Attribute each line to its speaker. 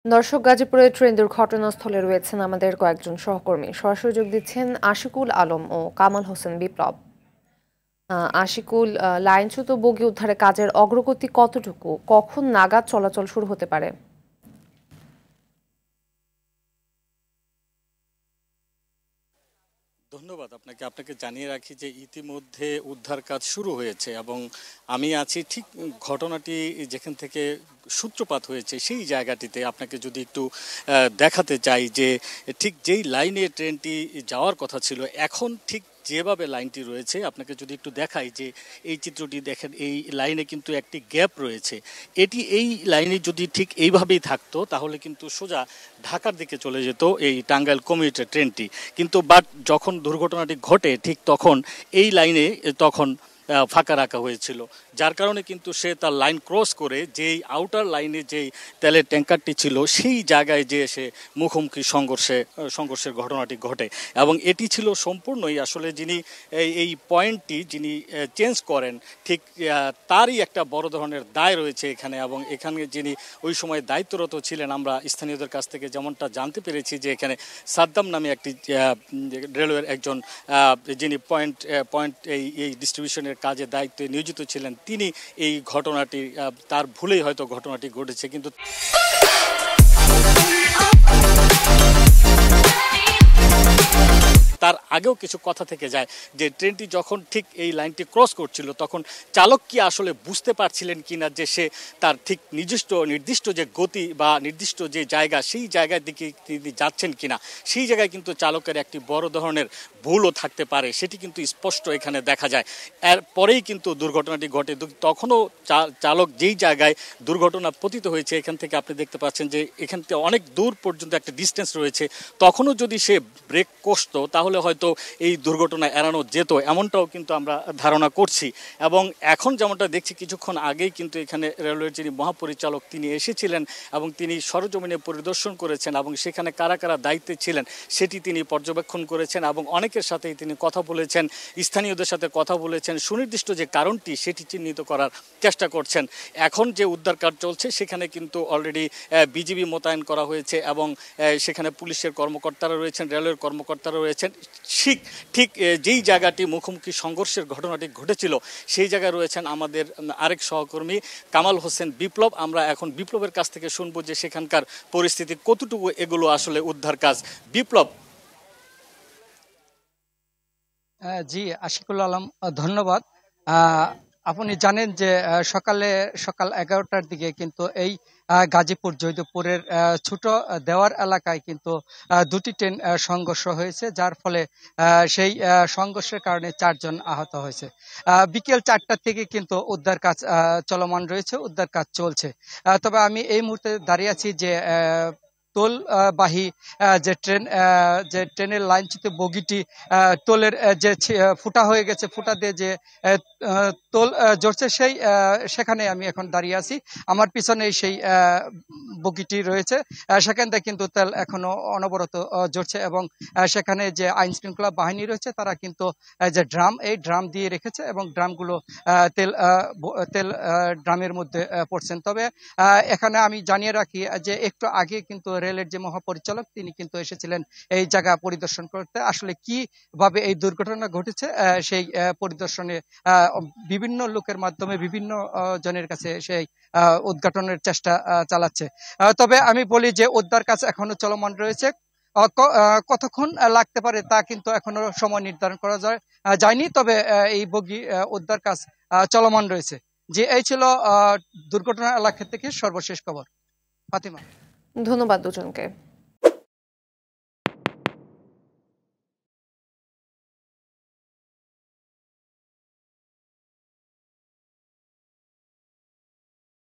Speaker 1: দর্শক, গাজীপুরে ট্রেন দুর্ঘটনাস্থলে রয়েছেন আমাদের কয়েকজন সহকর্মী। সরাসরি যোগ দিচ্ছেন আশিকুল আলম ও কামাল হোসেন বিপ্লব। আশিকুল, লাইনচ্যুত বগি উদ্ধারে কাজের অগ্রগতি কতটুকু, কখন নাগাদ চলাচল শুরু হতে পারে?
Speaker 2: ধন্যবাদ আপনাকে। জানিয়ে রাখি যে ইতিমধ্যে উদ্ধার কাজ শুরু হয়েছে এবং আমি আছি ঠিক ঘটনাটি যেখান থেকে সূত্রপাত হয়েছে সেই জায়গাটিতে। আপনাকে যদি একটু দেখাতে চাই যে ঠিক যেই লাইনে ট্রেনটি যাওয়ার কথা ছিল, এখন ঠিক যেভাবে লাইনটি রয়েছে আপনাকে যদি একটু দেখাই যে এই চিত্রটি দেখেন, এই লাইনে কিন্তু একটি গ্যাপ রয়েছে। এই লাইনে যদি ঠিক এইভাবেই থাকতো তাহলে কিন্তু সোজা ঢাকার দিকে চলে যেত এই টাঙ্গাইল কমিউটার ট্রেনটি। কিন্তু বাট যখন দুর্ঘটনাটি ঘটে ঠিক তখন এই লাইনে ফাঁকা রাখা হয়েছিল, যার কারণে কিন্তু সে তার লাইন ক্রস করে যেই আউটার লাইনে যেই তেলের ট্যাঙ্কারটি ছিল সেই জায়গায় যে সে মুখোমুখি সংঘর্ষের ঘটনাটি ঘটে। এবং এটি ছিল সম্পূর্ণই আসলে যিনি এই পয়েন্টটি যিনি চেঞ্জ করেন ঠিক তারই একটা বড় ধরনের দায় রয়েছে এখানে। এবং এখানে যিনি ওই সময় দায়িত্বরত ছিলেন, আমরা স্থানীয়দের কাছ থেকে যেমনটা জানতে পেরেছি যে এখানে সাদ্দাম নামে একটি রেলওয়ের একজন যিনি পয়েন্ট এই ডিস্ট্রিবিউশনের কাজে দায়িত্বে নিয়োজিত ছিলেন, তিনি এই ঘটনাটি তার ভুলেই হয়তো ঘটনাটি ঘটেছে। কিন্তু তার আগেও কিছু কথা থেকে যায় যে ট্রেনটি যখন ঠিক এই লাইনটি ক্রস করছিল তখন চালক কি আসলে বুঝতে পারছিলেন কিনা যে সে তার ঠিক নির্দিষ্ট যে গতি বা নির্দিষ্ট যে জায়গা সেই জায়গার দিকে তিনি যাচ্ছেন কিনা, সেই জায়গায় কিন্তু চালকের একটি বড় ধরনের ভুলও থাকতে পারে, সেটি কিন্তু স্পষ্ট এখানে দেখা যায়। এর পরেই কিন্তু দুর্ঘটনাটি ঘটে। তখনও চালক যেই জায়গায় দুর্ঘটনা পতিত হয়েছে, এখান থেকে আপনি দেখতে পাচ্ছেন যে এখান থেকে অনেক দূর পর্যন্ত একটা ডিস্টেন্স রয়েছে, তখনও যদি সে ব্রেক কষত তাহলে হয়তো এই দুর্ঘটনা এড়ানো যেত, এমনটাও কিন্তু আমরা ধারণা করছি। এবং এখন যেমনটা দেখছি, কিছুক্ষণ আগেই কিন্তু এখানে রেলওয়ের যিনি মহাপরিচালক তিনি এসেছিলেন এবং তিনি সরজমিনে পরিদর্শন করেছেন এবং সেখানে কারা কারা দায়িত্বে ছিলেন সেটি তিনি পর্যবেক্ষণ করেছেন এবং অনেকের সাথেই তিনি কথা বলেছেন, স্থানীয়দের সাথে কথা বলেছেন, সুনির্দিষ্ট যে কারণটি সেটি চিহ্নিত করার চেষ্টা করছেন। এখন যে উদ্ধার কাজ চলছে সেখানে কিন্তু অলরেডি বিজিবি মোতায়েন করা হয়েছে এবং সেখানে পুলিশের কর্মকর্তারা রয়েছেন, রেলওয়ের কর্মকর্তারা রয়েছেন। ঠিক যেই জায়গাটি মুখোমুখি সংঘর্ষের ঘটনাটি ঘটেছিল সেই জায়গায় রয়েছেন আমাদের আরেক সহকর্মী কামাল হোসেন বিপ্লব। আমরা এখন বিপ্লবের কাছ থেকে শুনবো যে সেখানকার পরিস্থিতি কতটুকু এগুলো আসলে উদ্ধার কাজ। বিপ্লব।
Speaker 3: জি, আশিকুল আলম, ধন্যবাদ। আপনি জানেন যে সকাল 11টার দিকে কিন্তু এই গাজীপুর জয়দেবপুরের ছোট দেওয়ার এলাকায় কিন্তু দুটি ট্রেন সংঘর্ষ হয়েছে, যার ফলে সেই সংঘর্ষের কারণে 4 জন আহত হয়েছে। বিকেল 4টা থেকে কিন্তু উদ্ধার কাজ চলমান রয়েছে, উদ্ধার কাজ চলছে। তবে আমি এই মুহূর্তে দাঁড়িয়ে আছি যে টোলবাহী যে ট্রেনের লাইনচ্যুত বগিটি টোলের যে ফুটা হয়ে গেছে, ফুটা দিয়ে যে টোল জড়ছে সেখানে আমি এখন দাঁড়িয়ে আছি। আমার পিছনে সেই বগিটি রয়েছে, সেখান থেকে কিন্তু তেল এখনো অনবরত জড়ছে এবং সেখানে যে আইন শৃঙ্খলা বাহিনী রয়েছে তারা কিন্তু যে এই ড্রাম দিয়ে রেখেছে এবং ড্রামগুলো তেল ড্রামের মধ্যে পড়ছেন। তবে এখানে আমি জানিয়ে রাখি যে একটু আগে কিন্তু রেলের যে মহাপরিচালক তিনি কিন্তু এসেছিলেন এই জায়গা পরিদর্শন করতে। আসলে কিভাবে এই দুর্ঘটনা ঘটেছে সেই পরিদর্শনে বিভিন্ন লোকের মাধ্যমে বিভিন্ন জনের কাছে সেই উদ্ঘাটনের চেষ্টা চালাচ্ছে। তবে আমি বলি যে উদ্ধার কাজ এখনো চলমান রয়েছে। কতক্ষণ লাগতে পারে তা কিন্তু এখনো সময় নির্ধারণ করা যায়নি। তবে এই বগি উদ্ধার কাজ চলমান রয়েছে। যে এই ছিল দুর্ঘটনা এলাকা থেকে সর্বশেষ খবর। ফাতিমা।
Speaker 1: ধন্যবাদ দুজনকে।